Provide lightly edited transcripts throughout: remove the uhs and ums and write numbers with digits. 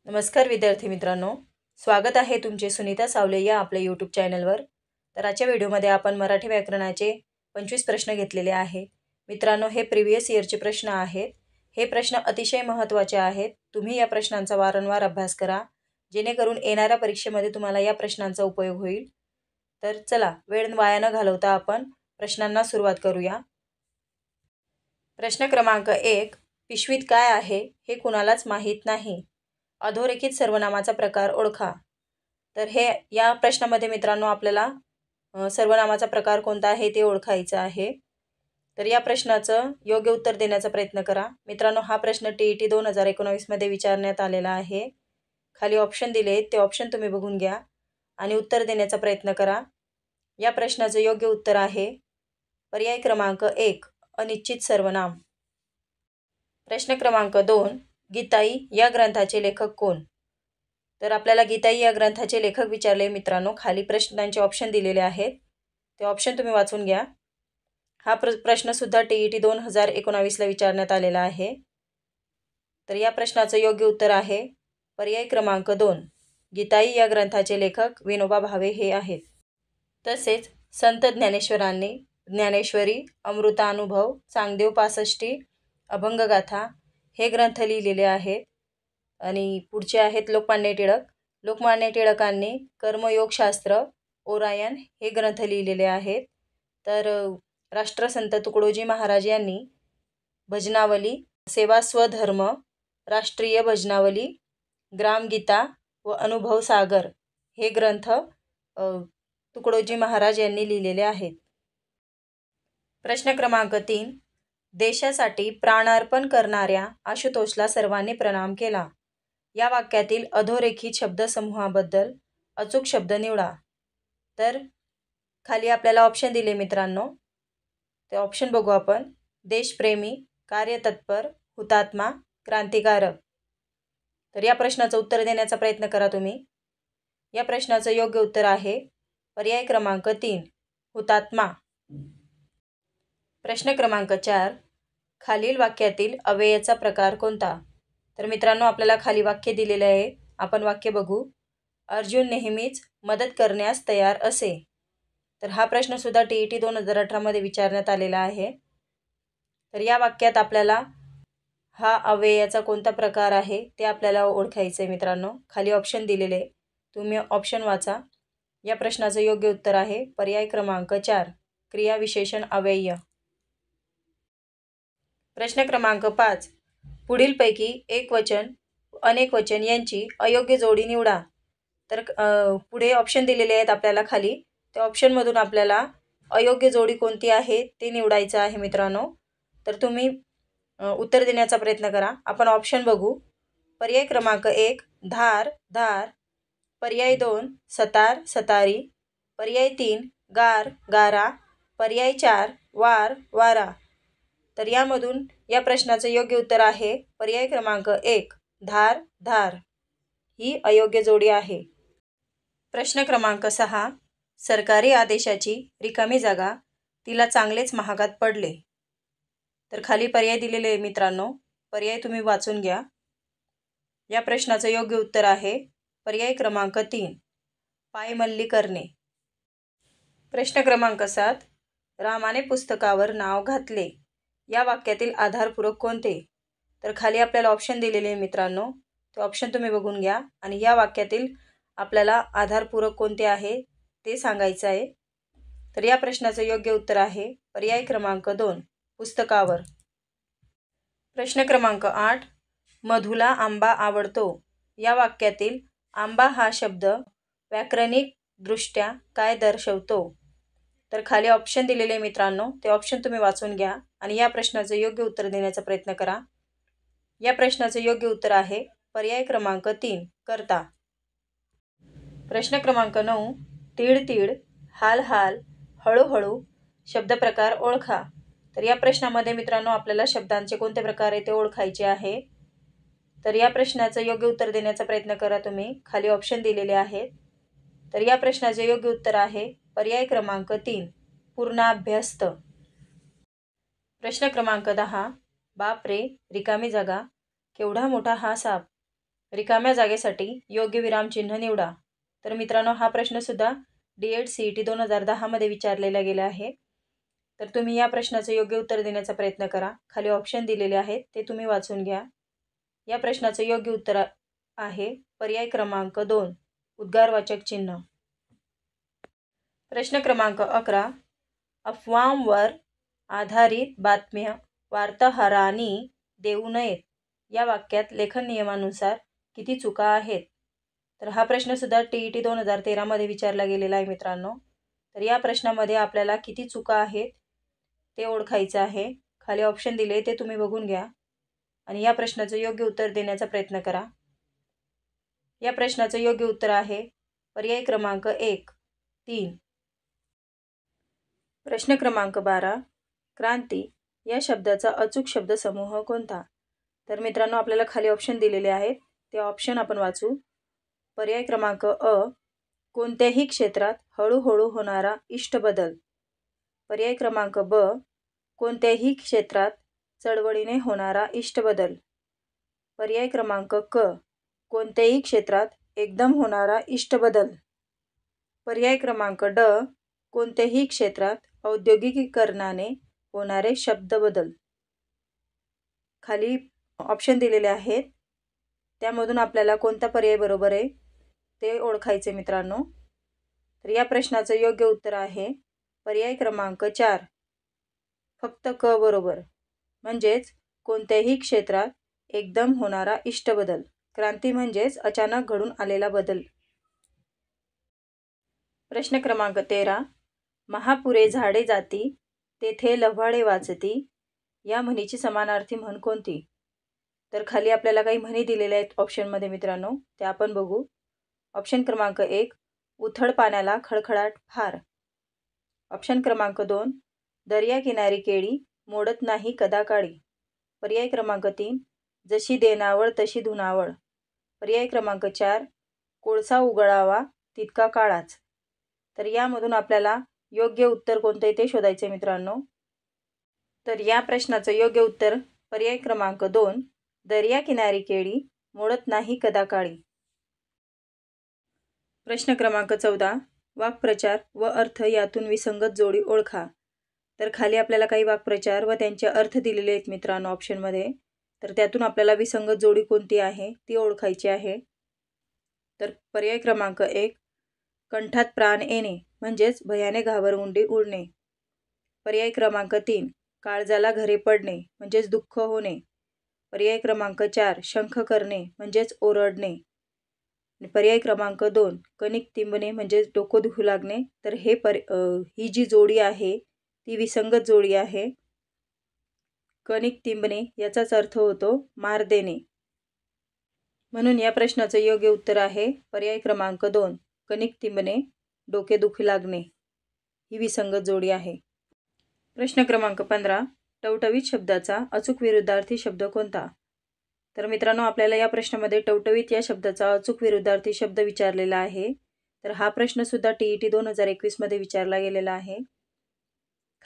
नमस्कार विद्यार्थी मित्रांनो, स्वागत आहे तुमचे सुनीता सावले या आपल्या यूट्यूब चॅनलवर। तर आजच्या व्हिडिओमध्ये आपण मराठी व्याकरणाचे 25 प्रश्न घेतलेले आहेत। मित्रांनो, हे प्रिव्हियस इयरचे प्रश्न आहेत। हे प्रश्न अतिशय महत्त्वाचे आहेत। तुम्ही या प्रश्नांचा वारंवार अभ्यास करा, जेणेकरून येणाऱ्या परीक्षेमध्ये तुम्हाला या प्रश्नांचा उपयोग होईल। तर चला, वेळ वाया न घालवता आपण प्रश्नांना सुरुवात करूया। प्रश्न क्रमांक 1, पिशवीत काय आहे हे कुणालाच माहीत नाही। अधोरेखित सर्वनामाचा प्रकार ओळखा। तर या प्रश्नामध्ये मित्रांनो आपल्याला सर्वनामाचा प्रकार कोणता आहे ते ओळखायचं आहे। तर या प्रश्नाचं योग्य उत्तर देण्याचा प्रयत्न करा। मित्रांनो, हा प्रश्न TET 2019 मध्ये विचारण्यात आलेला आहे। खाली ऑप्शन दिले, ते ऑप्शन तुम्ही बघून घ्या आणि उत्तर देण्याचा प्रयत्न करा। या प्रश्नाचं योग्य उत्तर आहे पर्याय क्रमांक 1, अनिश्चित सर्वनाम। प्रश्न क्रमांक 2, गीताई या ग्रंथाचे लेखक कोण? तर आपल्याला गीताई या ग्रंथाचे लेखक विचारले मित्रांनो। खाली प्रश्नांचे ऑप्शन दिलेले आहेत, ते ऑप्शन तुम्ही वाचून घ्या। हा प्रश्न सुद्धा TET 2019 ला विचारण्यात आलेला आहे। तर या प्रश्नाचं योग्य उत्तर आहे पर्याय क्रमांक 2, गीताई या ग्रंथाचे लेखक विनोबा भावे हे आहेत। तसेच संत ज्ञानेश्वरांनी ज्ञानेश्वरी, अमृतानुभव, चांगदेव पासष्टी, अभंगगाथा हे ग्रंथ लिहिलेले आहेत। आणि पुढचे आहेत लोकमान्य टिळक। लोकमान्य टिळकांनी कर्मयोगशास्त्र, ओरायन हे ग्रंथ लिहिलेले आहेत। तर राष्ट्रसंत तुकडोजी महाराज यांनी भजनावली, सेवा स्वधर्म, राष्ट्रीय भजनावली, ग्रामगीता व अनुभव सागर हे ग्रंथ तुकडोजी महाराज यांनी लिहिलेले आहेत। प्रश्न क्रमांक 3, देशासाठी प्राणार्पण करणाऱ्या आशुतोषला सर्वांनी प्रणाम केला। या वाक्यातील अधोरेखित शब्दसमूहाबद्दल अचूक शब्द निवडा। तर खाली आपल्याला ऑप्शन दिले मित्रांनो, ते ऑप्शन बघू आपण। देशप्रेमी, कार्यतत्पर, हुतात्मा, क्रांतिकारक। तर या प्रश्नाचं उत्तर देण्याचा प्रयत्न करा तुम्ही। या प्रश्नाचं योग्य उत्तर आहे पर्याय क्रमांक 3, हुतात्मा। प्रश्न क्रमांक 4, खालील वाक्यातील अव्ययाचा प्रकार कोणता? तर मित्रांनो, आपल्याला खाली वाक्य दिलेले आहे, आपण वाक्य बघू। अर्जुन नेहमीच मदत करण्यास तयार असे। तर हा प्रश्न सुद्धा TET 2018 मध्ये विचारण्यात आलेला आहे। तर या वाक्यात आपल्याला हा अव्ययाचा कोणता प्रकार आहे ते आपल्याला ओळखायचं आहे मित्रांनो। खाली ऑप्शन दिलेले, तुम्ही ऑप्शन वाचा। या प्रश्नाचं योग्य उत्तर आहे पर्याय क्रमांक 4, क्रियाविशेषण अव्यय। प्रश्न क्रमांक 5, पुढीलपैकी एकवचन अनेक वचन यांची अयोग्य जोडी निवडा। तर पुढे ऑप्शन दिलेले आहेत आपल्याला खाली, त्या ऑप्शनमधून आपल्याला अयोग्य जोडी कोणती आहे ते निवडायचं आहे मित्रांनो। तर तुम्ही उत्तर देण्याचा प्रयत्न करा। आपण ऑप्शन बघू। पर्याय क्रमांक 1, धार धार, पर्याय 2, सतार सतारी, पर्याय 3, गार गारा, पर्याय 4, वार वारा। तर यामधून या प्रश्नाचं योग्य उत्तर आहे पर्याय क्रमांक 1, धार धार ही अयोग्य जोडी आहे। प्रश्न क्रमांक 6, सरकारी आदेशाची रिकामी जागा तिला चांगलेच महागात पडले। तर खाली पर्याय दिलेले मित्रांनो, पर्याय तुम्ही वाचून घ्या। या प्रश्नाचं योग्य उत्तर आहे पर्याय क्रमांक 3, पायमल्ली करणे। प्रश्न क्रमांक 7, रामाने पुस्तकावर नाव घातले। या वाक्यातील आधारपूरक कोणते? तर खाली आपल्याला ऑप्शन दिलेले मित्रांनो, ते ऑप्शन तुम्ही बघून घ्या आणि या वाक्यातील आपल्याला आधारपूरक कोणते आहे ते सांगायचं आहे। तर या प्रश्नाचं योग्य उत्तर आहे पर्याय क्रमांक 2, पुस्तकावर। प्रश्न क्रमांक 8, मधुला आंबा आवडतो। या वाक्यातील आंबा हा शब्द व्याकरणिक दृष्ट्या काय दर्शवतो? तर खाली ऑप्शन दिलेले मित्रांनो, ते ऑप्शन तुम्ही वाचून घ्या आणि या प्रश्नाचं योग्य उत्तर देण्याचा प्रयत्न करा। या प्रश्नाचं योग्य उत्तर आहे पर्याय क्रमांक 3, करता। प्रश्न क्रमांक 9, तीड तीड, हाल हाल, हळूहळू शब्दप्रकार ओळखा। तर या प्रश्नामध्ये मित्रांनो आपल्याला शब्दांचे कोणते प्रकार आहे ते ओळखायचे आहे। तर या प्रश्नाचं योग्य उत्तर देण्याचा प्रयत्न करा तुम्ही। खाली ऑप्शन दिलेले आहेत। तर या प्रश्नाचे योग्य उत्तर आहे पर्याय क्रमांक 3, पूर्णाभ्यस्त। प्रश्न क्रमांक 10, बापरे, रिकामी जागा, केवढा मोठा हा साप। रिकाम्या जागेसाठी योग्य विरामचिन्ह निवडा. तर मित्रांनो, हा प्रश्नसुद्धा D.ED CET 2010 मध्ये विचारलेला गेला आहे. तर तुम्ही या प्रश्नाचं योग्य उत्तर देण्याचा प्रयत्न करा. खाली ऑप्शन दिलेले आहेत ते तुम्ही वाचून घ्या. या प्रश्नाचं योग्य उत्तर आहे पर्याय क्रमांक 2, उद्गारवाचक चिन्ह. प्रश्न क्रमांक 11. अफवांवर आधारित बातम्या वार्ताहरांनी देऊ नयेत या वाक्यात लेखन नियमानुसार किती चुका आहेत? तर हा प्रश्नसुद्धा TET 2013 मध्ये विचारला गेलेला आहे मित्रांनो. तर या प्रश्नामध्ये आपल्याला किती चुका आहेत ते ओळखायचं आहे. खाली ऑप्शन दिले ते तुम्ही बघून घ्या आणि या प्रश्नाचं योग्य उत्तर देण्याचा प्रयत्न करा. या प्रश्नाचं योग्य उत्तर आहे पर्याय क्रमांक 1, 3. प्रश्न क्रमांक 12. क्रांती या शब्दाचा अचूक शब्दसमूह कोणता? तर मित्रांनो, आपल्याला खाली ऑप्शन दिलेले आहेत ते ऑप्शन आपण वाचू. पर्याय क्रमांक अ, कोणत्याही क्षेत्रात हळूहळू होणारा इष्ट बदल. पर्याय क्रमांक ब, कोणत्याही क्षेत्रात चळवळीने होणारा इष्ट बदल. पर्याय क्रमांक क, कोणत्याही क्षेत्रात एकदम होणारा इष्ट बदल. पर्याय क्रमांक ड, कोणत्याही क्षेत्रात औद्योगिकीकरणाने होणारे शब्द बदल. खाली ऑप्शन दिलेले आहेत त्यामधून आपल्याला कोणता पर्याय बरोबर आहे ते ओळखायचे मित्रांनो. तर या प्रश्नाचं योग्य उत्तर आहे पर्याय क्रमांक 4, फक्त क बरोबर. म्हणजेच कोणत्याही क्षेत्रात एकदम होणारा इष्ट बदल. क्रांती म्हणजेच अचानक घडून आलेला बदल. प्रश्न क्रमांक 13. महापुरे झाडे जाती तेथे लव्हाळे वाचती या म्हणीची समानार्थी म्हण कोणती? तर खाली आपल्याला काही म्हणी दिलेल्या आहेत ऑप्शनमध्ये मित्रांनो, त्या आपण बघू. ऑप्शन क्रमांक 1, उथळ पाण्याला खळखळाट फार. ऑप्शन क्रमांक 2, दर्या किनारी केळी मोडत नाही कदा काळी. पर्याय क्रमांक 3, जशी देनावळ तशी धुनावळ. पर्याय क्रमांक 4, कोळसा उगळावा तितका काळाच. तर यामधून आपल्याला योग्य उत्तर कोणते आहे ते शोधायचे मित्रांनो. तर या प्रश्नाचं योग्य उत्तर पर्याय क्रमांक 2, दर्या किनारी केळी मोडत नाही कदा काळी. प्रश्न क्रमांक 14. वाक्प्रचार व अर्थ यातून विसंगत जोडी ओळखा. तर खाली आपल्याला काही वाक्प्रचार व त्यांचे अर्थ दिलेले आहेत मित्रांनो ऑप्शनमध्ये. तर त्यातून आपल्याला विसंगत जोडी कोणती आहे ती ओळखायची आहे. तर पर्याय क्रमांक 1, कंठात प्राण येणे म्हणजेच भयाने घाबरगुंडी उडणे. पर्याय क्रमांक 3, काळजाला घरे पडणे म्हणजेच दुःख होणे. पर्याय क्रमांक 4, शंख करणे म्हणजेच ओरडणे. पर्याय क्रमांक 2, कणिक तिंबणे म्हणजेच डोकं दुखू लागणे. तर ही जी जोडी आहे ती विसंगत जोडी आहे. कणिक तिंबणे याचाच अर्थ होतो मार देणे. म्हणून या प्रश्नाचं योग्य उत्तर आहे पर्याय क्रमांक 2, कणिक तिंबणे डोके दुखू लागणे ही विसंगत जोडी आहे. प्रश्न क्रमांक 15. टवटवीत शब्दाचा अचूक विरुद्धार्थी शब्द कोणता? तर मित्रांनो, आपल्याला या प्रश्नामध्ये टवटवीत या शब्दाचा अचूक विरुद्धार्थी शब्द विचारलेला आहे. तर हा प्रश्न सुद्धा TET 2021 मध्ये विचारला गेलेला आहे.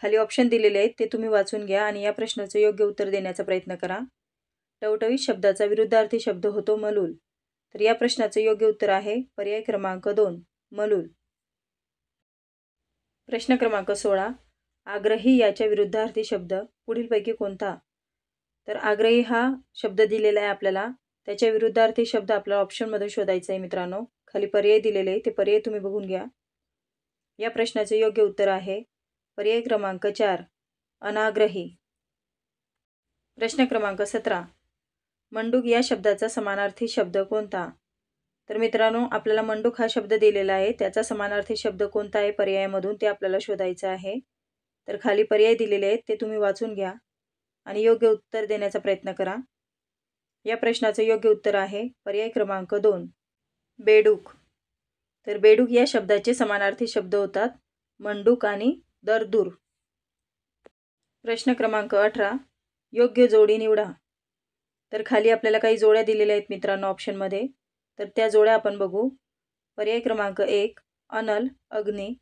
खाली ऑप्शन दिलेले आहेत ते तुम्ही वाचून घ्या आणि या प्रश्नाचं योग्य उत्तर देण्याचा प्रयत्न करा. टवटवीत शब्दाचा विरुद्धार्थी शब्द होतो मलूल. तर या प्रश्नाचं योग्य उत्तर आहे पर्याय क्रमांक 2, मलूल. प्रश्न क्रमांक 16. आग्रही याच्या विरुद्धार्थी शब्द पुढीलपैकी कोणता? तर आग्रही हा शब्द दिलेला आहे आपल्याला, त्याच्या विरुद्धार्थी शब्द आपल्याला ऑप्शनमध्ये शोधायचा आहे मित्रांनो. खाली पर्याय दिलेले आहे ते पर्याय तुम्ही बघून घ्या. या प्रश्नाचे योग्य उत्तर आहे पर्याय क्रमांक 4, अनाग्रही. प्रश्न क्रमांक 17. मंडूक या शब्दाचा समानार्थी शब्द कोणता? तर मित्रांनो, आपल्याला मंडूक हा शब्द दिलेला आहे, त्याचा समानार्थी शब्द कोणता आहे पर्यायामधून ते आपल्याला शोधायचं आहे. तर खाली पर्याय दिलेले आहेत ते तुम्ही वाचून घ्या आणि योग्य उत्तर देण्याचा प्रयत्न करा. या प्रश्नाचं योग्य उत्तर आहे पर्याय क्रमांक 2, बेडूक. तर बेडूक या शब्दाचे समानार्थी शब्द होतात मंडूक आणि दरदूर. प्रश्न क्रमांक 18. योग्य जोडी निवडा. तर खाली आपल्याला काही जोड्या दिलेल्या आहेत मित्रांनो ऑप्शनमध्ये. तर त्या जोड्या आपण बघू. पर्याय क्रमांक 1, अनल अग्नी.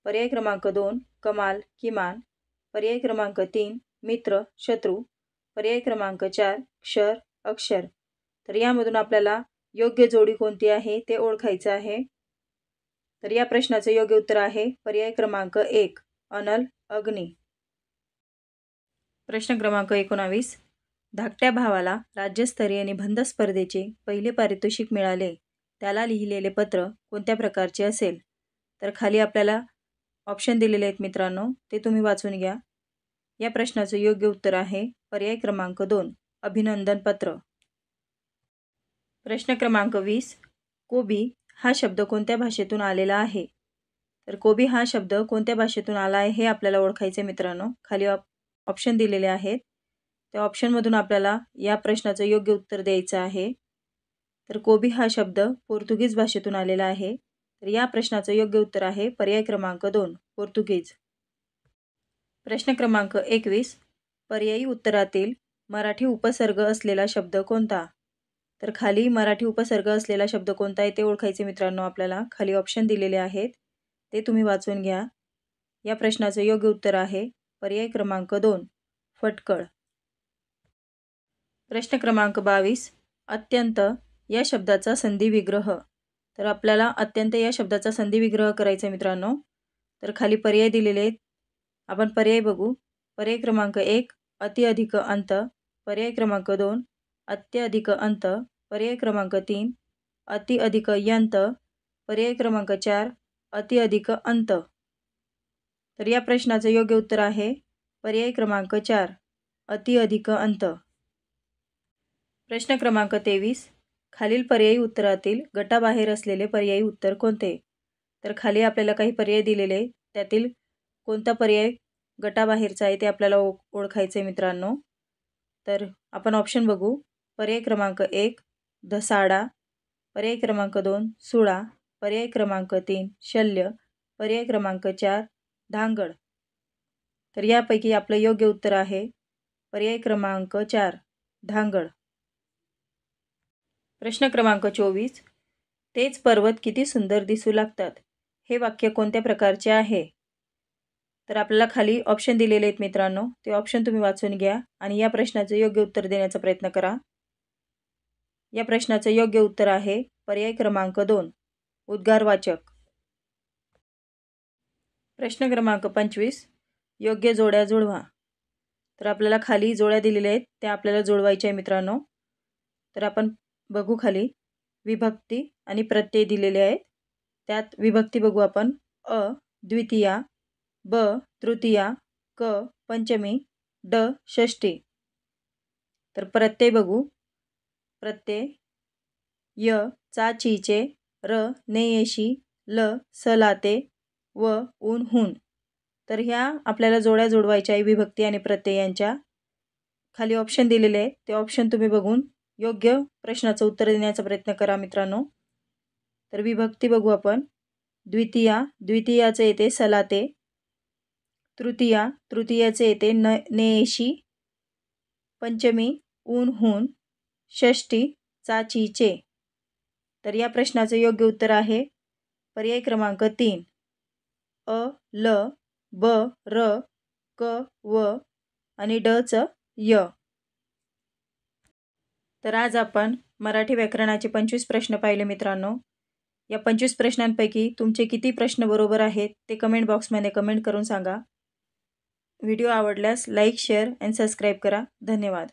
पर्याय क्रमांक 2, कमाल किमान. पर्याय क्रमांक 3, मित्र शत्रू. पर्याय क्रमांक 4, क्षर अक्षर. तर यामधून आपल्याला योग्य जोडी कोणती आहे ते ओळखायचं आहे. तर या प्रश्नाचं योग्य उत्तर आहे पर्याय क्रमांक 1 अनल अग्नी. प्रश्न क्रमांक 19 धाकट्या भावाला राज्यस्तरीय निबंध स्पर्धेचे पहिले पारितोषिक मिळाले, त्याला लिहिलेले पत्र कोणत्या प्रकारचे असेल? तर खाली आपल्याला ऑप्शन दिलेले आहेत मित्रांनो, ते तुम्ही वाचून घ्या. या प्रश्नाचं योग्य उत्तर आहे पर्याय क्रमांक 2 अभिनंदन पत्र. प्रश्न क्रमांक 20 कोबी हा शब्द कोणत्या भाषेतून आलेला आहे? तर कोबी हा शब्द कोणत्या भाषेतून आला आहे हे आपल्याला ओळखायचे मित्रांनो. खाली ऑप्शन दिलेले आहेत. त्या ऑप्शनमधून आपल्याला या प्रश्नाचं योग्य उत्तर द्यायचं आहे. तर कोबी हा शब्द पोर्तुगीज भाषेतून आलेला आहे. तर या प्रश्नाचं योग्य उत्तर आहे पर्याय क्रमांक 2 पोर्तुगीज. प्रश्न क्रमांक 21 पर्यायी उत्तरातील मराठी उपसर्ग असलेला शब्द कोणता? तर खाली मराठी उपसर्ग असलेला शब्द कोणता आहे ते ओळखायचे मित्रांनो. आपल्याला खाली ऑप्शन दिलेले आहेत, ते तुम्ही वाचून घ्या. या प्रश्नाचं योग्य उत्तर आहे पर्याय क्रमांक 2 फटकळ. प्रश्न क्रमांक 22 अत्यंत या शब्दाचा संधी विग्रह. तर आपल्याला अत्यंत या शब्दाचा संधी विग्रह करायचा मित्रांनो. तर खाली पर्याय दिलेले आहेत, आपण पर्याय बघू. पर्याय क्रमांक 1 अति अधिक अंत, पर्याय क्रमांक 2 अत्य अधिक अंत, पर्याय क्रमांक 3 अति अधिक यंत, पर्याय क्रमांक 4 अति अधिक अंत. तर या प्रश्नाचं योग्य उत्तर आहे पर्याय क्रमांक 4 अति अधिक अंत. प्रश्न क्रमांक 23 खालील पर्यायी उत्तरातील गटाबाहेर असलेले पर्यायी उत्तर कोणते? तर खाली आपल्याला काही पर्याय दिलेले, त्यातील कोणता पर्याय गटाबाहेरचा आहे ते आपल्याला ओळखायचे मित्रांनो. तर आपण ऑप्शन बघू. पर्याय क्रमांक 1 धसाडा, पर्याय क्रमांक 2 सुळा, पर्याय क्रमांक 3 शल्य, पर्याय क्रमांक 4 धांगड. तर यापैकी आपलं योग्य उत्तर आहे पर्याय क्रमांक 4 धांगड. प्रश्न क्रमांक 24 तेच पर्वत किती सुंदर दिसू लागतात, हे वाक्य कोणत्या प्रकारचे आहे? तर आपल्याला खाली ऑप्शन दिलेले आहेत मित्रांनो, ते ऑप्शन तुम्ही वाचून घ्या आणि या प्रश्नाचं योग्य उत्तर देण्याचा प्रयत्न करा. या प्रश्नाचं योग्य उत्तर आहे पर्याय क्रमांक 2 उद्गारवाचक. प्रश्न क्रमांक 25 योग्य जोड्या जुळवा. तर आपल्याला खाली जोड्या दिलेल्या आहेत, त्या आपल्याला जुळवायच्या आहे मित्रांनो. तर आपण बघू खाली विभक्ती आणि प्रत्यय दिलेले आहेत. त्यात विभक्ती बघू आपण. अ द्वितीया, ब तृतीया, क पंचमी, ड षष्ठी. तर प्रत्यय बघू. प्रत्यय य चाचीचे, र नेयशी, ल सलाते, व ऊन हून. तर ह्या आपल्याला जोड्या जोडवायच्या आहे विभक्ती आणि प्रत्ययांच्या. खाली ऑप्शन दिलेले आहे, ते ऑप्शन तुम्ही बघून योग्य प्रश्नाचं उत्तर देण्याचा प्रयत्न करा मित्रांनो. तर विभक्ती बघू आपण. द्वितीया, द्वितीयाचे येते सलाते. तृतीया, तृतीयाचे येते नेयशी. पंचमी ऊन हून. षष्ठी चाचीचे. तर या प्रश्नाचं योग्य उत्तर आहे पर्याय क्रमांक 3 अ ल ब र क व आणि ड च य. तर आज आपण मराठी व्याकरणाचे 25 प्रश्न पाहिले मित्रांनो. या 25 प्रश्नांपैकी तुमचे किती प्रश्न बरोबर आहेत ते कमेंट बॉक्समध्ये कमेंट करून सांगा. व्हिडिओ आवडल्यास लाईक, शेअर आणि सबस्क्राईब करा. धन्यवाद.